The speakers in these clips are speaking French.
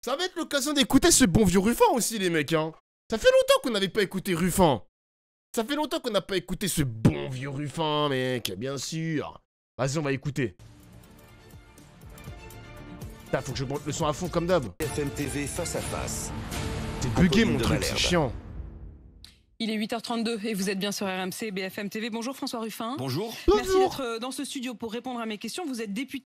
Ça va être l'occasion d'écouter ce bon vieux Ruffin aussi, les mecs, hein. Ça fait longtemps qu'on n'avait pas écouté Ruffin. Ça fait longtemps qu'on n'a pas écouté ce bon vieux Ruffin, mec, bien sûr. Vas-y, on va écouter. Putain, faut que je monte le son à fond comme d'hab. BFM TV face à face. C'est bugué mon Apolline de truc, c'est Malherbe. chiant. Il est 8h32 et vous êtes bien sur RMC BFM TV. Bonjour François Ruffin. Bonjour. Merci d'être dans ce studio pour répondre à mes questions. Vous êtes député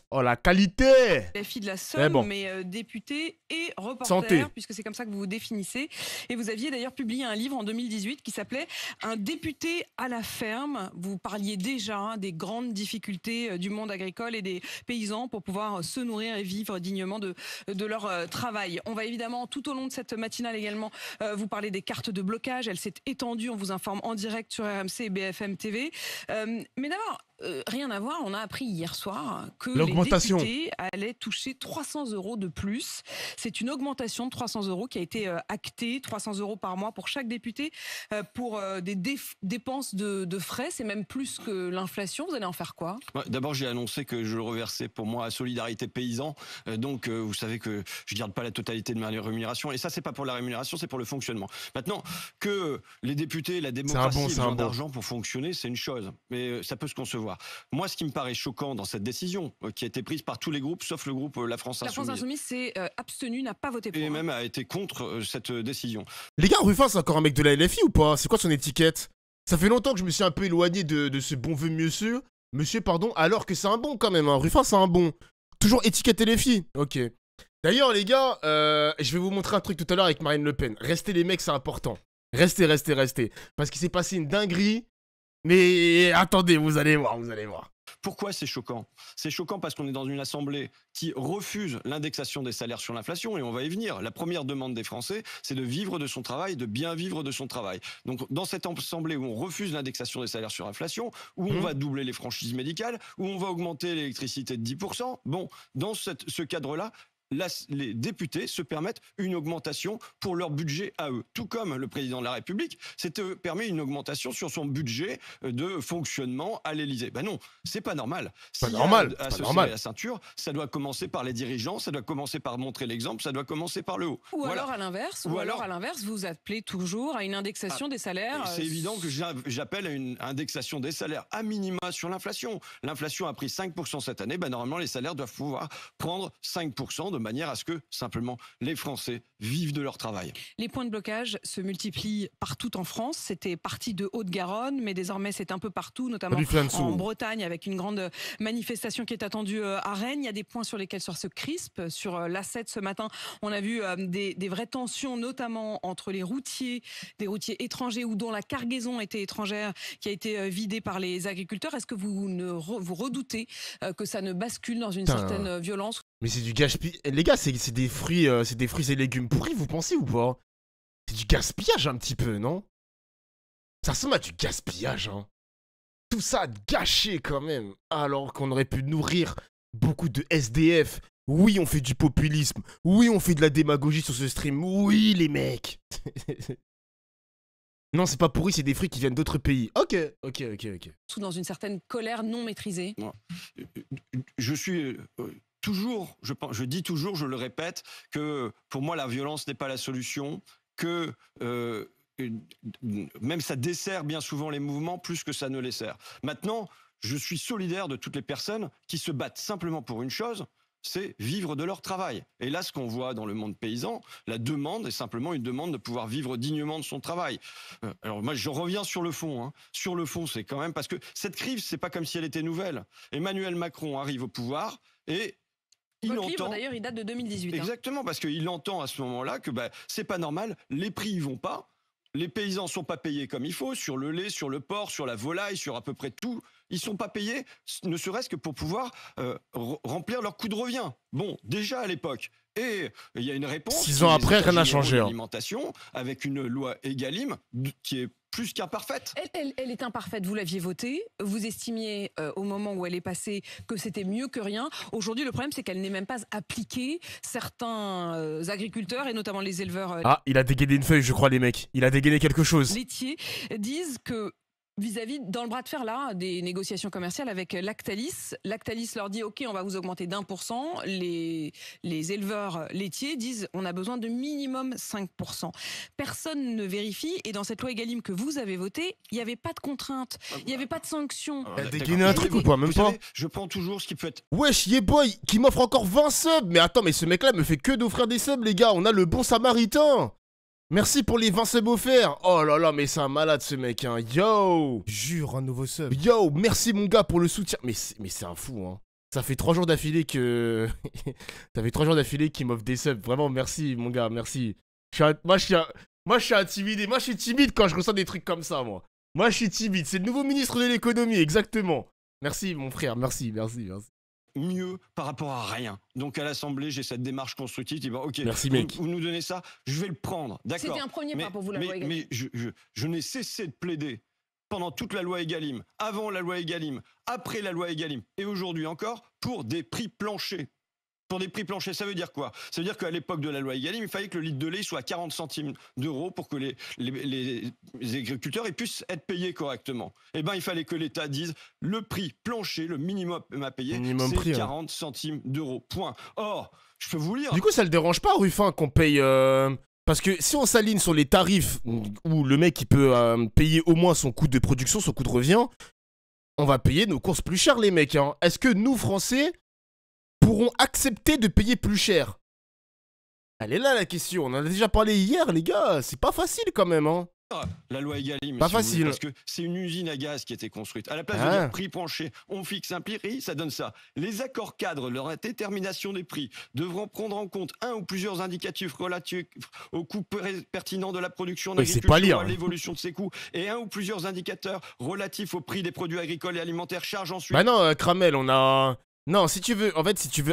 Oh, la qualité. LFI de la Somme, bon. mais député et reporter, Santé. puisque c'est comme ça que vous vous définissez. Et vous aviez d'ailleurs publié un livre en 2018 qui s'appelait « Un député à la ferme ». Vous parliez déjà des grandes difficultés du monde agricole et des paysans pour pouvoir se nourrir et vivre dignement de leur travail. On va évidemment, tout au long de cette matinale également, vous parler des cartes de blocage. Elle s'est étendue, on vous informe en direct sur RMC et BFM TV. Mais d'abord, rien à voir, on a appris hier soir que les députés allaient toucher 300 € de plus. C'est une augmentation de 300 € qui a été actée, 300 € par mois pour chaque député pour des dépenses de frais. C'est même plus que l'inflation. Vous allez en faire quoi? D'abord, j'ai annoncé que je le reversais pour moi à Solidarité Paysan. Donc, vous savez que je ne garde pas la totalité de ma rémunération. Et ça, c'est pas pour la rémunération, c'est pour le fonctionnement. Maintenant, que les députés, la démocratie aient besoin d'argent pour fonctionner, c'est une chose. Mais ça peut se concevoir. Moi, ce qui me paraît choquant dans cette décision, qui a été prise par tous les groupes, sauf le groupe La France Insoumise. La France Insoumise s'est abstenue, n'a pas voté pour. Et même a été contre cette décision. Les gars, Ruffin, c'est encore un mec de la LFI ou pas? C'est quoi son étiquette? Ça fait longtemps que je me suis un peu éloigné de ce bon vieux monsieur. Monsieur, pardon, alors que c'est un bon quand même, hein. Ruffin, c'est un bon. Toujours étiquette LFI. Ok. D'ailleurs, les gars, je vais vous montrer un truc tout à l'heure avec Marine Le Pen. Restez les mecs, c'est important. Restez. Parce qu'il s'est passé une dinguerie. Mais attendez, vous allez voir. Pourquoi c'est choquant? C'est choquant parce qu'on est dans une assemblée qui refuse l'indexation des salaires sur l'inflation, et on va y venir. La première demande des Français, c'est de vivre de son travail, de bien vivre de son travail. Donc dans cette assemblée où on refuse l'indexation des salaires sur l'inflation, où on va doubler les franchises médicales, où on va augmenter l'électricité de 10%, bon, dans ce cadre-là, les députés se permettent une augmentation pour leur budget à eux. Tout comme le président de la République permet une augmentation sur son budget de fonctionnement à l'Élysée. Ben non, c'est pas normal. Pas normal. À se serrer la ceinture, ça doit commencer par les dirigeants, ça doit commencer par montrer l'exemple, ça doit commencer par le haut. Ou alors à l'inverse, vous appelez toujours à une indexation des salaires. C'est évident que j'appelle à une indexation des salaires à minima sur l'inflation. L'inflation a pris 5% cette année, ben normalement les salaires doivent pouvoir prendre 5% de manière à ce que, simplement, les Français vivent de leur travail. Les points de blocage se multiplient partout en France. C'était parti de Haute-Garonne, mais désormais c'est un peu partout, notamment en Bretagne, avec une grande manifestation qui est attendue à Rennes. Il y a des points sur lesquels ça se crispe. Sur l'A7 ce matin, on a vu des vraies tensions, notamment entre les routiers, des routiers étrangers ou dont la cargaison était étrangère, qui a été vidée par les agriculteurs. Est-ce que vous redoutez que ça ne bascule dans une certaine violence? Mais c'est du gaspillage. Les gars, c'est des fruits et légumes pourris, vous pensez ou pas? C'est du gaspillage un petit peu, non? Ça ressemble à du gaspillage, hein. Tout ça gâché quand même, alors qu'on aurait pu nourrir beaucoup de SDF. Oui, on fait du populisme. Oui, on fait de la démagogie sur ce stream. Oui, les mecs. Non, c'est pas pourri, c'est des fruits qui viennent d'autres pays. Ok. Dans une certaine colère non maîtrisée. Je suis... je dis toujours, je le répète, que pour moi la violence n'est pas la solution, que même ça dessert bien souvent les mouvements plus que ça ne les sert. Maintenant, je suis solidaire de toutes les personnes qui se battent simplement pour une chose, c'est vivre de leur travail. Et là, ce qu'on voit dans le monde paysan, la demande est simplement une demande de pouvoir vivre dignement de son travail. Alors moi, je reviens sur le fond. Hein. Sur le fond, c'est quand même... Parce que cette crise, c'est pas comme si elle était nouvelle. Emmanuel Macron arrive au pouvoir et... Votre livre, d'ailleurs, il date de 2018. Exactement, parce qu'il entend à ce moment-là que c'est pas normal, les prix y vont pas, les paysans sont pas payés comme il faut, sur le lait, sur le porc, sur la volaille, sur à peu près tout. Ils sont pas payés, ne serait-ce que pour pouvoir remplir leur coût de revient. Bon, déjà à l'époque. Et il y a une réponse. 6 ans après, rien n'a changé. L'alimentation, avec une loi Egalim qui est plus qu'imparfaite. Elle est imparfaite, vous l'aviez votée. Vous estimiez au moment où elle est passée que c'était mieux que rien. Aujourd'hui, le problème, c'est qu'elle n'est même pas appliquée. Certains agriculteurs, et notamment les éleveurs... Ah, il a dégainé une feuille, je crois, les mecs. Il a dégainé quelque chose. Laitiers disent que vis-à-vis, dans le bras de fer là, des négociations commerciales avec Lactalis. Lactalis leur dit ok, on va vous augmenter d'1%. Les éleveurs laitiers disent on a besoin de minimum 5%. Personne ne vérifie et dans cette loi Egalim que vous avez votée, il n'y avait pas de contraintes, il n'y avait pas de sanctions. Elle a dégainé un truc ou pas? Même Vous pas. savez, je prends toujours ce qui peut être. Wesh, Boy, qui m'offre encore 20 subs. Mais attends, mais ce mec-là me fait que d'offrir des subs, les gars. On a le bon samaritain. Merci pour les 20 subs offerts. Oh là là, mais c'est un malade ce mec, hein. Yo. Jure, un nouveau sub. Yo, merci mon gars pour le soutien. Mais c'est un fou, hein. Ça fait 3 jours d'affilée que... Ça fait 3 jours d'affilée qu'il m'offre des subs. Vraiment, merci mon gars, merci. Moi, je suis intimidé. Moi, je suis timide quand je reçois des trucs comme ça, moi. Moi, je suis timide. C'est le nouveau ministre de l'économie, exactement. Merci, mon frère. Merci. Mieux par rapport à rien. Donc à l'Assemblée, j'ai cette démarche constructive. Dit, ok, merci, mec. Vous nous donnez ça, je vais le prendre. D'accord. C'était un premier pas pour vous, la loi Egalim. Mais je n'ai cessé de plaider pendant toute la loi Egalim, avant la loi Egalim, après la loi Egalim, et aujourd'hui encore, pour des prix planchers. Pour des prix planchers, ça veut dire quoi? Ça veut dire qu'à l'époque de la loi Egalim, il fallait que le litre de lait soit à 40 centimes d'euros pour que les agriculteurs puissent être payés correctement. Eh bien, il fallait que l'État dise le prix plancher, le minimum à payer, c'est 40 centimes d'euros. Point. Or, je peux vous lire. Du coup, ça le dérange pas, Ruffin, qu'on paye... Parce que si on s'aligne sur les tarifs où le mec il peut payer au moins son coût de production, son coût de revient, on va payer nos courses plus chères, les mecs. Hein. Est-ce que nous, Français, pourront accepter de payer plus cher? Elle est là la question, on en a déjà parlé hier les gars, c'est pas facile quand même hein. La loi Egalim, pas facile. Parce que c'est une usine à gaz qui a été construite. À la place de dire prix plancher, on fixe un prix, ça donne ça. Les accords cadres, leur détermination des prix, devront prendre en compte un ou plusieurs indicatifs relatifs au coût pertinent de la production en agriculture, à l'évolution de ses coûts, et un ou plusieurs indicateurs relatifs au prix des produits agricoles et alimentaires. Charge ensuite. Bah non, Kramel, on a... Non, si tu veux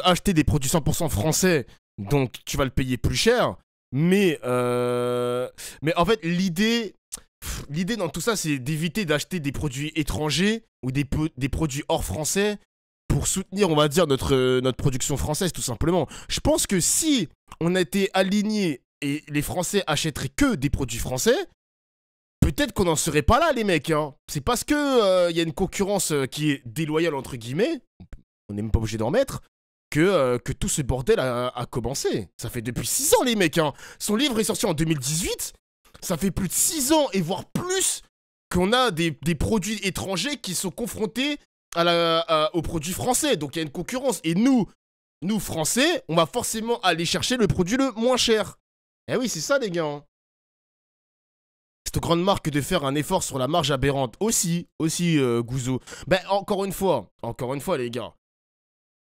acheter des produits 100% français, donc tu vas le payer plus cher. Mais en fait, l'idée dans tout ça, c'est d'éviter d'acheter des produits étrangers ou des produits hors français pour soutenir, on va dire, notre production française, tout simplement. Je pense que si on était alignés et les Français achèteraient que des produits français, peut-être qu'on n'en serait pas là, les mecs. Hein. C'est parce que y a une concurrence qui est déloyale, entre guillemets, on n'est même pas obligé d'en mettre, que tout ce bordel a commencé. Ça fait depuis 6 ans, les mecs. Hein. Son livre est sorti en 2018. Ça fait plus de 6 ans, et voire plus, qu'on a des produits étrangers qui sont confrontés aux produits français. Donc il y a une concurrence. Et nous, Français, on va forcément aller chercher le produit le moins cher. Eh oui, c'est ça, les gars. Hein. C'est aux grandes marques de faire un effort sur la marge aberrante. Aussi, Gouzo. Ben, encore une fois, les gars.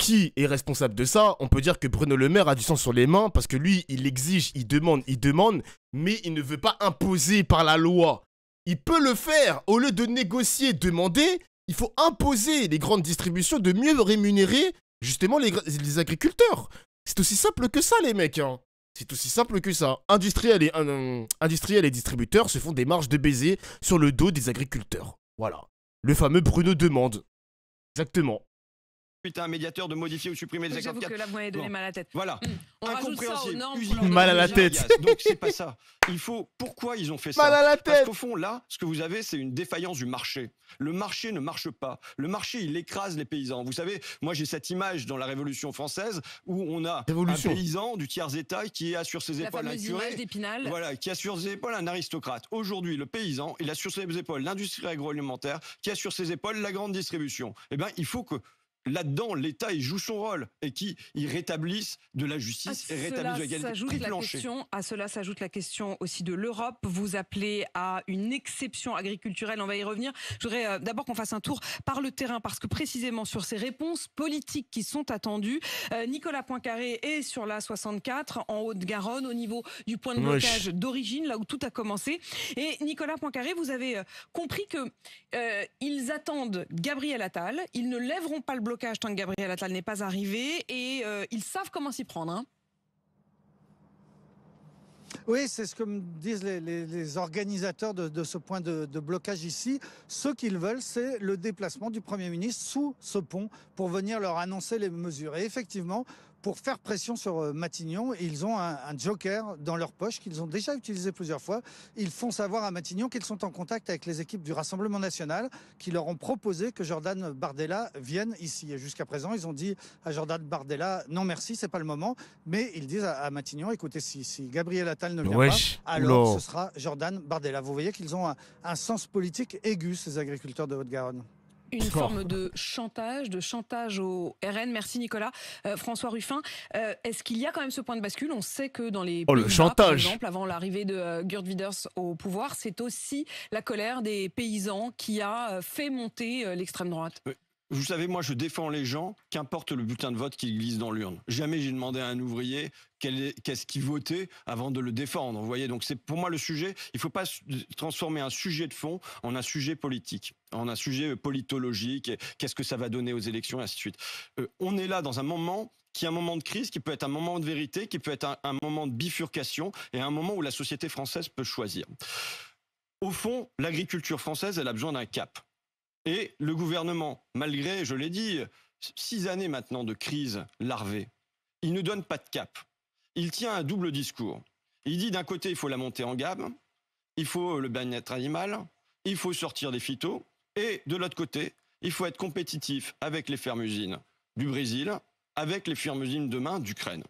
Qui est responsable de ça? On peut dire que Bruno Le Maire a du sang sur les mains parce que lui, il exige, il demande, mais il ne veut pas imposer par la loi. Il peut le faire. Au lieu de négocier, demander, il faut imposer les grandes distributions de mieux rémunérer justement les agriculteurs. C'est aussi simple que ça, les mecs. Hein. C'est aussi simple que ça. Industriels et distributeurs se font des marges de baiser sur le dos des agriculteurs. Voilà. Le fameux Bruno demande. Exactement. Un médiateur de modifier ou supprimer les accords. J'avoue que là, vous m'avez donné mal à la tête. Voilà. On rajoute ça aux normes. Mal à la tête. Donc c'est pas ça. Pourquoi ils ont fait ça? Mal à la tête. Parce qu'au fond, là, ce que vous avez, c'est une défaillance du marché. Le marché ne marche pas. Le marché, il écrase les paysans. Vous savez, moi j'ai cette image dans la Révolution française où on a un paysan du tiers-état qui a sur ses épaules un curé. Voilà, qui a sur ses épaules un aristocrate. Aujourd'hui, le paysan, il a sur ses épaules l'industrie agroalimentaire, qui a sur ses épaules la grande distribution. Eh bien, il faut que là-dedans, l'État, il joue son rôle et qu'il rétablisse de la justice et rétablisse de l'égalité. Prix plancher. À cela s'ajoute la question aussi de l'Europe. Vous appelez à une exception agriculturelle, on va y revenir. Je voudrais d'abord qu'on fasse un tour par le terrain parce que précisément sur ces réponses politiques qui sont attendues, Nicolas Poincaré est sur la 64 en Haute-Garonne au niveau du point de blocage d'origine, là où tout a commencé. Et Nicolas Poincaré, vous avez compris que ils attendent Gabriel Attal, ils ne lèveront pas le blocage tant que Gabriel Attal n'est pas arrivé et ils savent comment s'y prendre. Hein. Oui, c'est ce que me disent les organisateurs de ce point de blocage ici. Ce qu'ils veulent, c'est le déplacement du Premier ministre sous ce pont pour venir leur annoncer les mesures. Et effectivement, pour faire pression sur Matignon. Et ils ont un joker dans leur poche qu'ils ont déjà utilisé plusieurs fois. Ils font savoir à Matignon qu'ils sont en contact avec les équipes du Rassemblement national qui leur ont proposé que Jordan Bardella vienne ici. Et jusqu'à présent, ils ont dit à Jordan Bardella non merci, c'est pas le moment. Mais ils disent à Matignon, écoutez, si Gabriel Attal ne vient pas, alors ce sera Jordan Bardella. Vous voyez qu'ils ont un sens politique aigu, ces agriculteurs de Haute-Garonne. Une forme de chantage au RN. Merci Nicolas. François Ruffin, est-ce qu'il y a quand même ce point de bascule? On sait que dans les Pays-Bas, par exemple, avant l'arrivée de Geert Wilders au pouvoir, c'est aussi la colère des paysans qui a fait monter l'extrême droite. Vous savez, moi, je défends les gens, qu'importe le bulletin de vote qu'ils glissent dans l'urne. Jamais j'ai demandé à un ouvrier qu'est-ce qu'il votait avant de le défendre. Vous voyez, donc c'est pour moi le sujet. Il ne faut pas transformer un sujet de fond en un sujet politique, en un sujet politologique. Qu'est-ce que ça va donner aux élections, et ainsi de suite. On est là dans un moment qui est un moment de crise, qui peut être un moment de vérité, qui peut être un moment de bifurcation et un moment où la société française peut choisir. Au fond, l'agriculture française, elle a besoin d'un cap. Et le gouvernement, malgré, je l'ai dit, 6 années maintenant de crise larvée, il ne donne pas de cap. Il tient un double discours. Il dit d'un côté, il faut la montée en gamme, il faut le bien-être animal, il faut sortir des phytos, et de l'autre côté, il faut être compétitif avec les fermes-usines du Brésil, avec les fermes-usines demain d'Ukraine.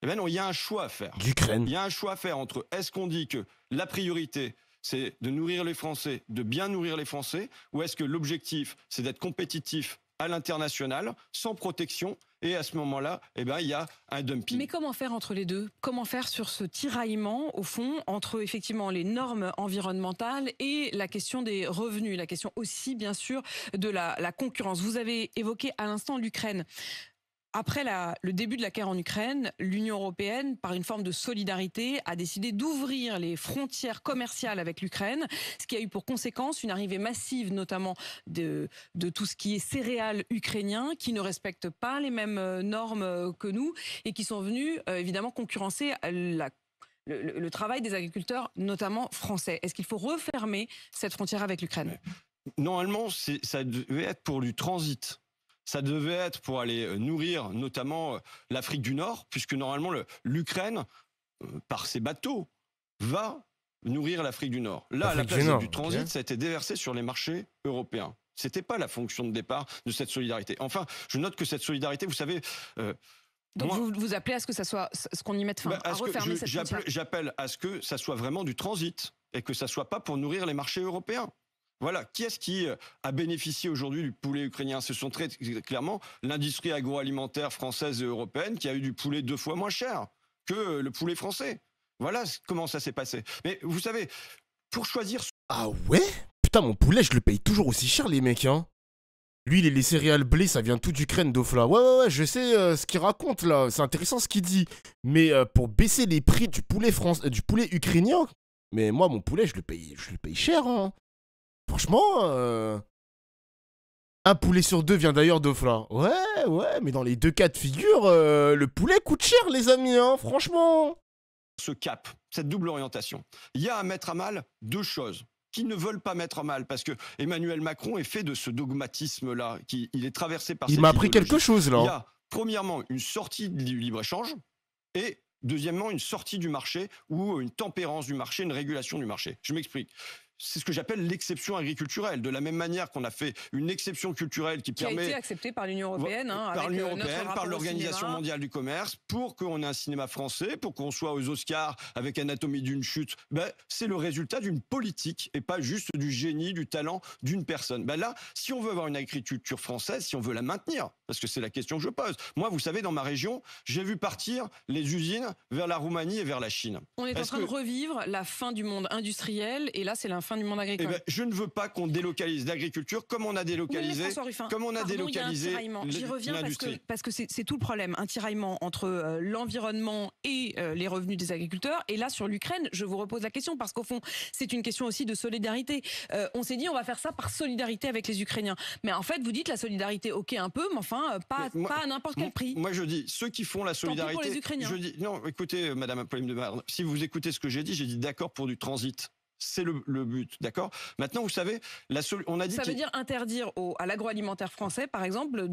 Eh bien non, il y a un choix à faire. D'Ukraine. Il y a un choix à faire entre, est-ce qu'on dit que la priorité, c'est de nourrir les Français, de bien nourrir les Français, ou est-ce que l'objectif, c'est d'être compétitif à l'international, sans protection, et à ce moment-là, eh ben, il y a un dumping. Mais comment faire entre les deux? Comment faire sur ce tiraillement, au fond, entre effectivement les normes environnementales et la question des revenus, la question aussi, bien sûr, de la concurrence? Vous avez évoqué à l'instant l'Ukraine. Après le début de la guerre en Ukraine, l'Union européenne, par une forme de solidarité, a décidé d'ouvrir les frontières commerciales avec l'Ukraine, ce qui a eu pour conséquence une arrivée massive, notamment de tout ce qui est céréales ukrainiens, qui ne respectent pas les mêmes normes que nous et qui sont venus évidemment concurrencer le travail des agriculteurs, notamment français. Est-ce qu'il faut refermer cette frontière avec l'Ukraine? Normalement, ça devait être pour du transit. Ça devait être pour aller nourrir notamment l'Afrique du Nord, puisque normalement l'Ukraine, par ses bateaux, va nourrir l'Afrique du Nord. Là, à la place du transit, ça a été déversé sur les marchés européens. C'était pas la fonction de départ de cette solidarité. Enfin, je note que cette solidarité, vous savez... Donc vous appelez à ce que ça soit, ce qu'on y mette fin, à refermer cette frontière. J'appelle à ce que ça soit vraiment du transit et que ça soit pas pour nourrir les marchés européens. Voilà, qui est-ce qui a bénéficié aujourd'hui du poulet ukrainien? Ce sont très clairement l'industrie agroalimentaire française et européenne qui a eu du poulet 2 fois moins cher que le poulet français. Voilà comment ça s'est passé. Mais vous savez, pour choisir... Ah ouais? Putain, mon poulet, je le paye toujours aussi cher, les mecs, hein. Lui, les céréales blé, ça vient tout d'Ukraine, Dofla. Ouais, je sais ce qu'il raconte, là. C'est intéressant ce qu'il dit. Mais pour baisser les prix du poulet ukrainien, mais moi, mon poulet, je le paye cher, hein. Franchement, un poulet sur 2 vient d'ailleurs d'Ofla. Ouais, mais dans les 2 cas de figure, le poulet coûte cher, les amis, hein, franchement. Ce cap, cette double orientation, il y a à mettre à mal 2 choses qui ne veulent pas mettre à mal, parce que Emmanuel Macron est fait de ce dogmatisme-là, il est traversé par cette idéologie. Il m'a appris quelque chose, là. Il y a, premièrement, une sortie du libre-échange, et deuxièmement, une sortie du marché, ou une tempérance du marché, une régulation du marché. Je m'explique. C'est ce que j'appelle l'exception agriculturelle. De la même manière qu'on a fait une exception culturelle qui permet... Qui a été acceptée par l'Union européenne. Par l'Union européenne, par l'Organisation mondiale du commerce, pour qu'on ait un cinéma français, pour qu'on soit aux Oscars avec Anatomie d'une chute. Ben, c'est le résultat d'une politique et pas juste du génie, du talent d'une personne. Ben là, si on veut avoir une agriculture française, si on veut la maintenir, parce que c'est la question que je pose. Moi, vous savez, dans ma région, j'ai vu partir les usines vers la Roumanie et vers la Chine. On est en train de revivre la fin du monde industriel, et là, c'est la fin du monde agricole. Eh ben, je ne veux pas qu'on délocalise l'agriculture comme on a délocalisé, J'y reviens parce que c'est tout le problème. Un tiraillement entre l'environnement et les revenus des agriculteurs. Et là, sur l'Ukraine, je vous repose la question parce qu'au fond, c'est une question aussi de solidarité. On s'est dit, on va faire ça par solidarité avec les Ukrainiens. Mais en fait, vous dites la solidarité, ok, un peu, mais enfin, pas à n'importe quel prix. Moi, je dis, ceux qui font la solidarité... Tant pis pour les Ukrainiens. Je dis, non, écoutez, Madame Pauline de Barre, si vous écoutez ce que j'ai dit d'accord pour du transit. C'est le but, d'accord? Maintenant, vous savez, on a dit Ça veut dire interdire à l'agroalimentaire français, par exemple,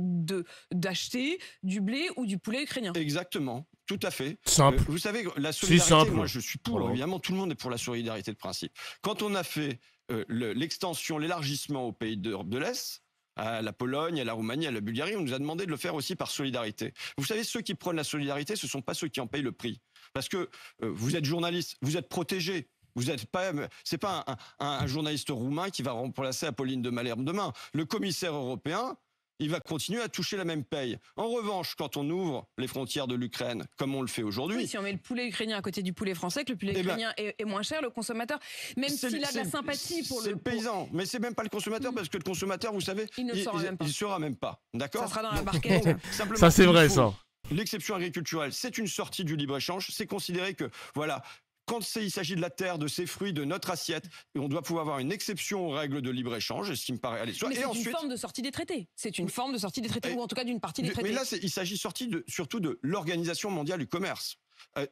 d'acheter du blé ou du poulet ukrainien. Exactement, tout à fait. Simple. Vous savez, la solidarité, simple. moi je suis pour, Voilà. évidemment, tout le monde est pour la solidarité de principe. Quand on a fait l'extension, l'élargissement aux pays d'Europe de l'Est, à la Pologne, à la Roumanie, à la Bulgarie, on nous a demandé de le faire aussi par solidarité. Vous savez, ceux qui prônent la solidarité, ce ne sont pas ceux qui en payent le prix. Parce que vous êtes journaliste, vous êtes protégé. Vous êtes pas, c'est pas un journaliste roumain qui va remplacer Apolline de Malherbe demain. Le commissaire européen, il va continuer à toucher la même paye. En revanche, quand on ouvre les frontières de l'Ukraine, comme on le fait aujourd'hui... Oui, si on met le poulet ukrainien à côté du poulet français, que le poulet ukrainien est moins cher, le consommateur, même s'il a de la sympathie pour le... C'est le paysan, mais c'est même pas le consommateur, parce que le consommateur, vous savez, il ne saura même pas. D'accord? Ça sera dans la barquette. Simplement, Ça, c'est vrai, ça. L'exception agriculturelle, c'est une sortie du libre-échange. C'est considéré que, voilà... Quand il s'agit de la terre, de ses fruits, de notre assiette, on doit pouvoir avoir une exception aux règles de libre-échange, ce qui me paraît aller de soi. Mais c'est une forme de sortie des traités. C'est une forme de sortie des traités, ou en tout cas d'une partie des traités. Mais là, il s'agit surtout de l'Organisation mondiale du commerce.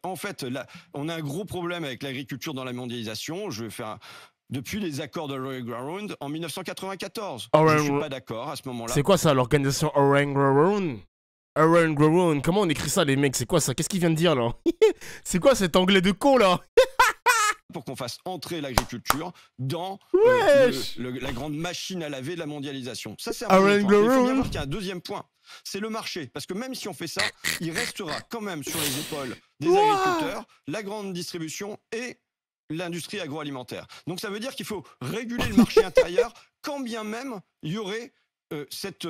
En fait, là, on a un gros problème avec l'agriculture dans la mondialisation. Je vais faire depuis les accords de Royal Ground en 1994. Je ne suis pas d'accord à ce moment-là. C'est quoi ça, l'organisation Orang Ground? Orang Ground, comment on écrit ça, les mecs? C'est quoi ça? Qu'est-ce qu'il vient de dire là? C'est quoi cet anglais de con là? Pour qu'on fasse entrer l'agriculture dans la grande machine à laver de la mondialisation. Ça, c'est un premier point. Il faut bien voir qu'il y a un deuxième point. C'est le marché. Parce que même si on fait ça, il restera quand même sur les épaules des agriculteurs, la grande distribution et l'industrie agroalimentaire. Donc ça veut dire qu'il faut réguler le marché intérieur, quand bien même il y aurait cette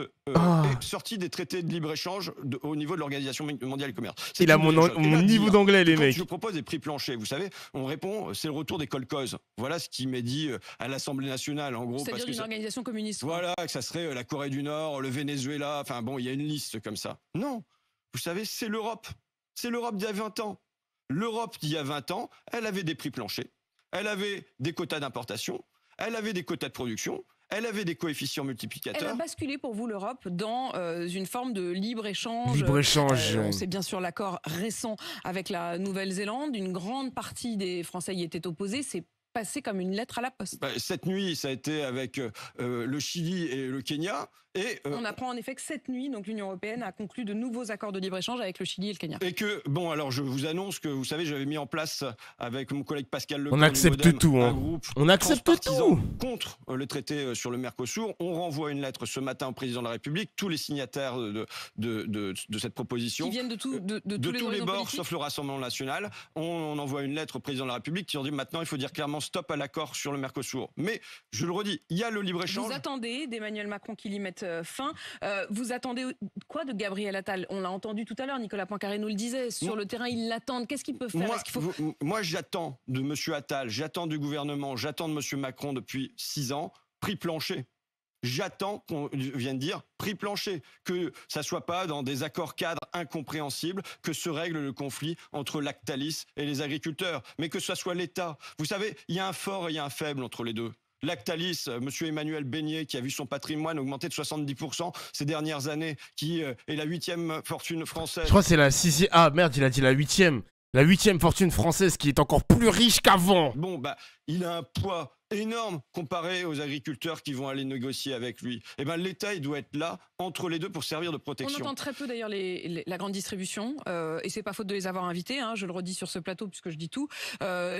sortie des traités de libre-échange au niveau de l'Organisation mondiale du commerce. Il a mon niveau d'anglais, les mecs. Je propose des prix planchers. Vous savez, on répond, c'est le retour des kolkhozes. Voilà ce qui m'est dit à l'Assemblée nationale, en gros. C'est-à-dire d'une organisation communiste. Voilà, que ça serait la Corée du Nord, le Venezuela, enfin bon, il y a une liste comme ça. Non, vous savez, c'est l'Europe. C'est l'Europe d'il y a 20 ans. L'Europe d'il y a 20 ans, elle avait des prix planchers, elle avait des quotas d'importation, elle avait des quotas de production, elle avait des coefficients multiplicateurs. Elle a basculé pour vous, l'Europe, dans une forme de libre-échange. Libre-échange. C'est bien sûr l'accord récent avec la Nouvelle-Zélande. Une grande partie des Français y étaient opposés. C'est passé comme une lettre à la poste. Cette nuit, ça a été avec le Chili et le Kenya. Et on apprend en effet que cette nuit, donc l'Union européenne a conclu de nouveaux accords de libre-échange avec le Chili et le Kenya. Et que, bon, alors je vous annonce que, vous savez, j'avais mis en place avec mon collègue Pascal Lecomte, on accepte tout, hein. Un groupe on accepte tout contre le traité sur le Mercosur. On renvoie une lettre ce matin au président de la République, tous les signataires de cette proposition. Qui viennent de tous les bords, sauf le Rassemblement national. On envoie une lettre au président de la République qui leur dit maintenant il faut dire clairement stop à l'accord sur le Mercosur. Mais, je le redis, il y a le libre-échange. Vous attendez d'Emmanuel Macron qu'il y mette fin. Vous attendez quoi de Gabriel Attal? On l'a entendu tout à l'heure, Nicolas Poincaré nous le disait. Sur le terrain, ils l'attendent. Qu'est-ce qu'il peut faire? Moi, j'attends de M. Attal, j'attends du gouvernement, j'attends de M. Macron depuis 6 ans, prix plancher. J'attends qu'on vienne dire prix plancher, que ça soit pas dans des accords cadres incompréhensibles que se règle le conflit entre Lactalis et les agriculteurs, mais que ce soit l'État. Vous savez, il y a un fort et il y a un faible entre les deux. Lactalis, monsieur Emmanuel Beignet, qui a vu son patrimoine augmenter de 70% ces dernières années, qui est la 8e fortune française. Je crois que c'est la 6e. Ah merde, il a dit la 8e. La 8e fortune française qui est encore plus riche qu'avant. Bon, il a un poids énorme comparé aux agriculteurs qui vont aller négocier avec lui. Eh ben, l'État, il doit être là, entre les deux, pour servir de protection. On entend très peu d'ailleurs la grande distribution, et c'est pas faute de les avoir invités, hein, je le redis sur ce plateau puisque je dis tout.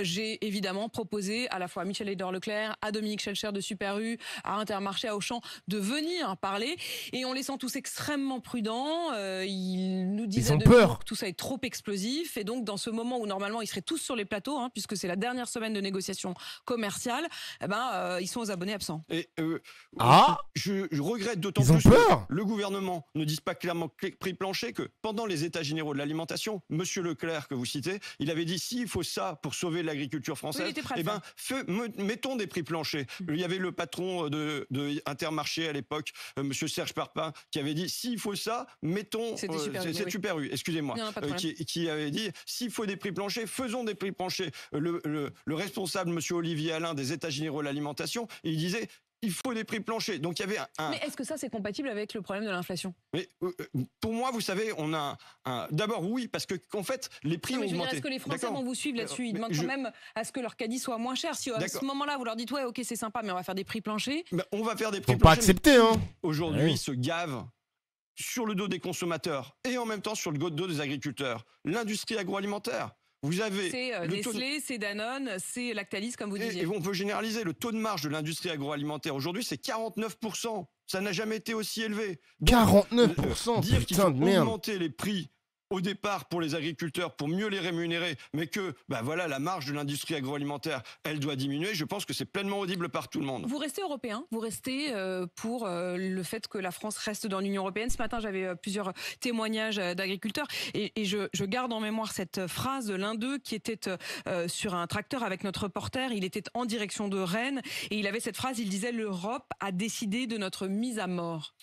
J'ai évidemment proposé à la fois à Michel-Édouard Leclerc, à Dominique Schelcher de Super U, à Intermarché, à Auchan, de venir parler, et on les sent tous extrêmement prudents. Ils nous disaient que tout ça est trop explosif, et donc dans ce moment où normalement ils seraient tous sur les plateaux, hein, puisque c'est la dernière semaine de négociation commerciale, ils sont aux abonnés absents. Et je regrette d'autant plus que le gouvernement ne dise pas clairement prix plancher que pendant les états généraux de l'alimentation, monsieur Leclerc que vous citez, il avait dit s'il faut ça pour sauver l'agriculture française, mettons des prix planchers. Il y avait le patron de Intermarché à l'époque, monsieur Serge Parpin, qui avait dit s'il faut ça, mettons c'est Super U, excusez-moi, qui avait dit s'il faut des prix planchers, faisons des prix planchers. Le responsable, monsieur Olivier Alain, des états généraux de l'alimentation, il disait il faut des prix planchers. Donc il y avait un... Mais est-ce que ça, c'est compatible avec le problème de l'inflation? Mais pour moi, vous savez, on a d'abord oui, parce que en fait, les prix ont augmenté. Est-ce que les Français vont vous suivre là-dessus? Ils demandent quand même à ce que leur caddie soit moins cher. Si à ce moment-là, vous leur dites ouais, ok, c'est sympa, mais on va faire des prix planchers. On va faire des prix Faut planchers. pas accepter, hein. Aujourd'hui, Oui. ils se gavent sur le dos des consommateurs et en même temps sur le dos des agriculteurs. L'industrie agroalimentaire. Vous avez C'est Nestlé, c'est Danone, c'est Lactalis, comme vous disiez. Et on peut généraliser. Le taux de marge de l'industrie agroalimentaire aujourd'hui, c'est 49%. Ça n'a jamais été aussi élevé. Donc, 49%, dire qu'il faut putain de merde. augmenter les prix au départ pour les agriculteurs, pour mieux les rémunérer, mais que voilà, la marge de l'industrie agroalimentaire, elle doit diminuer, je pense que c'est pleinement audible par tout le monde. Vous restez européen, vous restez pour le fait que la France reste dans l'Union européenne. Ce matin, j'avais plusieurs témoignages d'agriculteurs et je garde en mémoire cette phrase de l'un d'eux qui était sur un tracteur avec notre reporter. Il était en direction de Rennes et il avait cette phrase, il disait « L'Europe a décidé de notre mise à mort ».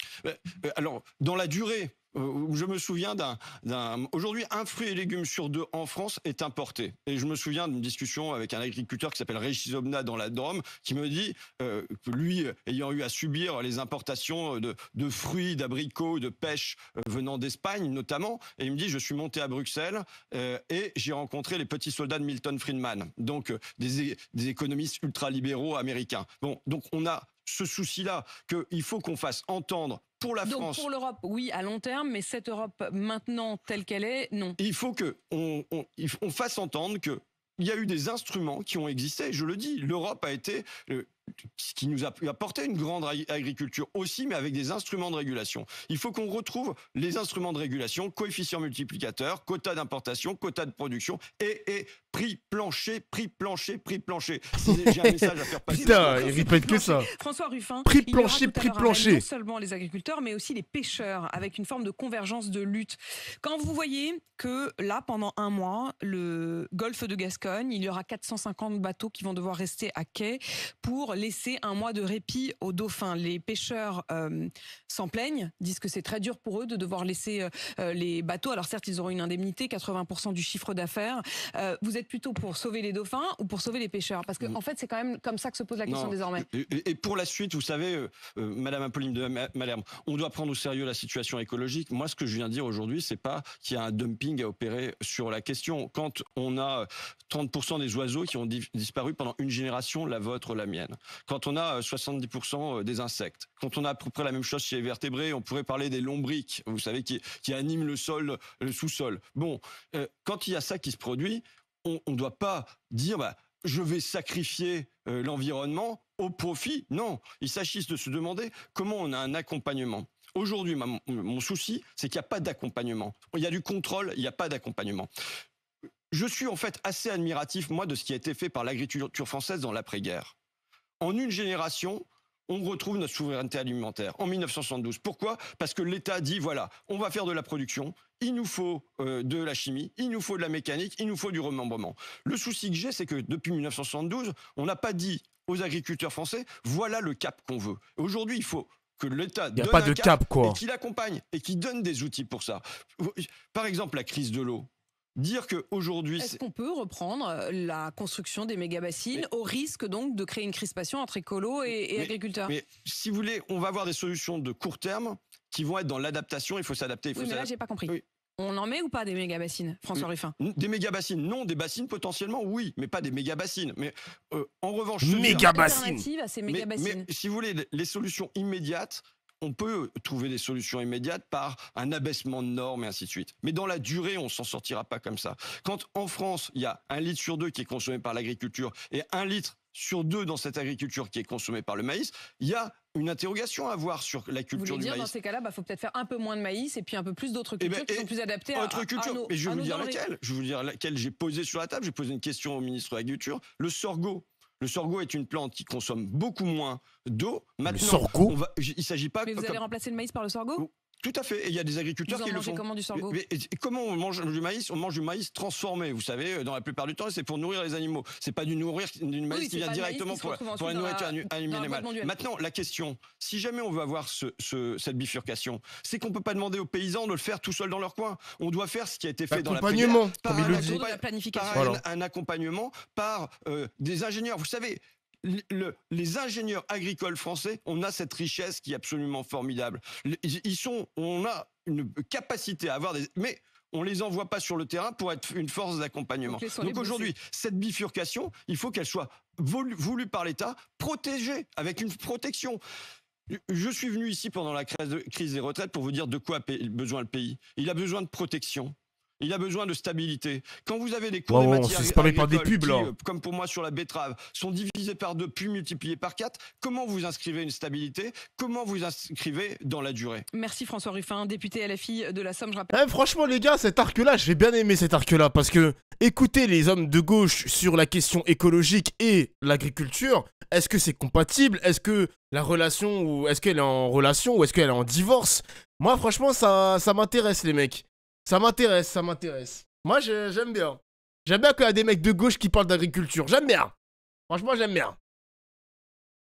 Alors, dans la durée, je me souviens aujourd'hui, un fruit et légumes sur 2 en France est importé. Et je me souviens d'une discussion avec un agriculteur qui s'appelle Régis Obna dans la Drôme, qui me dit que lui, ayant eu à subir les importations de fruits, d'abricots, de pêche venant d'Espagne notamment, et il me dit, je suis monté à Bruxelles et j'ai rencontré les petits soldats de Milton Friedman, donc des économistes ultralibéraux américains. Bon, donc on a ce souci-là qu'il faut qu'on fasse entendre pour la France. Donc pour l'Europe, oui, à long terme, mais cette Europe maintenant telle qu'elle est, non. Il faut qu'on fasse entendre qu'il y a eu des instruments qui ont existé. Je le dis, l'Europe a été ce qui nous a apporté une grande agriculture aussi, mais avec des instruments de régulation. Il faut qu'on retrouve les instruments de régulation, coefficient multiplicateur, quota d'importation, quota de production et prix plancher, prix plancher, prix plancher. J'ai un message à faire passer. Putain, il répète que ça. François Ruffin, Prix il y aura plancher, tout à prix l'heure plancher. non seulement les agriculteurs, mais aussi les pêcheurs, avec une forme de convergence de lutte. Quand vous voyez que là, pendant un mois, le golfe de Gascogne, il y aura 450 bateaux qui vont devoir rester à quai pour laisser un mois de répit aux dauphins. Les pêcheurs s'en plaignent, disent que c'est très dur pour eux de devoir laisser les bateaux. Alors certes, ils auront une indemnité, 80% du chiffre d'affaires. Vous êtes plutôt pour sauver les dauphins ou pour sauver les pêcheurs? Parce qu'en fait, c'est quand même comme ça que se pose la question désormais. Et pour la suite, vous savez, Madame Apolline de Malherbe, on doit prendre au sérieux la situation écologique. Moi, ce que je viens de dire aujourd'hui, c'est pas qu'il y a un dumping à opérer sur la question. Quand on a 30% des oiseaux qui ont disparu pendant une génération, la vôtre, la mienne. Quand on a 70% des insectes. Quand on a à peu près la même chose chez les vertébrés, on pourrait parler des lombriques, vous savez, qui animent le sol, le sous-sol. Bon, quand il y a ça qui se produit, on ne doit pas dire je vais sacrifier l'environnement au profit. Non, il s'agit de se demander comment on a un accompagnement. Aujourd'hui, mon souci, c'est qu'il n'y a pas d'accompagnement. Il y a du contrôle, il n'y a pas d'accompagnement. Je suis en fait assez admiratif, moi, de ce qui a été fait par l'agriculture française dans l'après-guerre. En une génération, on retrouve notre souveraineté alimentaire, en 1972. Pourquoi? Parce que l'État dit, voilà, on va faire de la production, il nous faut de la chimie, il nous faut de la mécanique, il nous faut du remembrement. Le souci que j'ai, c'est que depuis 1972, on n'a pas dit aux agriculteurs français, voilà le cap qu'on veut. Aujourd'hui, il faut que l'État donne un cap, et qu'il accompagne, et qu'il donne des outils pour ça. Par exemple, la crise de l'eau. Dire qu'aujourd'hui... Est-ce qu'on peut reprendre la construction des méga-bassines au risque donc de créer une crispation entre écolos et agriculteurs? Mais si vous voulez, on va avoir des solutions de court terme qui vont être dans l'adaptation, il faut s'adapter. Oui, mais là, j'ai pas compris. Oui. On en met ou pas des méga-bassines, François Ruffin? Des méga-bassines, non. Des bassines, potentiellement, oui, mais pas des méga-bassines. Mais en revanche... Méga-bassines. Alternative à ces méga-bassines. Mais si vous voulez, les solutions immédiates, on peut trouver des solutions immédiates par un abaissement de normes et ainsi de suite. Mais dans la durée, on s'en sortira pas comme ça. Quand en France, il y a 1 litre sur 2 qui est consommé par l'agriculture et 1 litre sur 2 dans cette agriculture qui est consommée par le maïs, il y a une interrogation à avoir sur la culture du maïs. Vous voulez dire, dans ces cas-là, faut peut-être faire un peu moins de maïs et puis un peu plus d'autres cultures qui sont plus adaptées à nos... Mais je vais vous dire laquelle. Je vais vous dire laquelle j'ai posé sur la table. J'ai posé une question au ministre de l'Agriculture. Le sorgho. Le sorgho est une plante qui consomme beaucoup moins d'eau. Maintenant, le sorgho il s'agit pas... Mais vous allez remplacer le maïs par le sorgho? Tout à fait. Et il y a des agriculteurs qui le font. Comment du sorgho? Mais comment on mange du maïs? On mange du maïs transformé. Vous savez, dans la plupart du temps, c'est pour nourrir les animaux. C'est pas du maïs qui vient directement pour la nourriture animale. Maintenant, la question, si jamais on veut avoir cette bifurcation, c'est qu'on peut pas demander aux paysans de le faire tout seuls dans leur coin. On doit faire ce qui a été fait dans la planification, comme il le dit. par un accompagnement, par des ingénieurs. Vous savez, les ingénieurs agricoles français, on a cette richesse qui est absolument formidable. On a une capacité à avoir des... Mais on les envoie pas sur le terrain pour être une force d'accompagnement. Donc aujourd'hui, cette bifurcation, il faut qu'elle soit voulue par l'État, protégée, avec une protection. Je suis venu ici pendant la crise des retraites pour vous dire de quoi a besoin le pays. Il a besoin de protection. Il a besoin de stabilité. Quand vous avez des cours des matières agricoles qui, comme pour moi sur la betterave, sont divisés par 2 puis multipliés par 4, comment vous inscrivez une stabilité? Comment vous inscrivez dans la durée? Merci François Ruffin, député LFI de la Somme. Je rappelle... franchement les gars, cet arc-là, j'ai bien aimé cet arc-là, parce que écouter les hommes de gauche sur la question écologique et l'agriculture, est-ce que c'est compatible? Est-ce que la relation, ou est-ce qu'elle est en relation, ou est-ce qu'elle est en divorce? Moi franchement, ça m'intéresse les mecs. Ça m'intéresse, ça m'intéresse. Moi, j'aime bien. J'aime bien qu'il y a des mecs de gauche qui parlent d'agriculture. J'aime bien. Franchement, j'aime bien.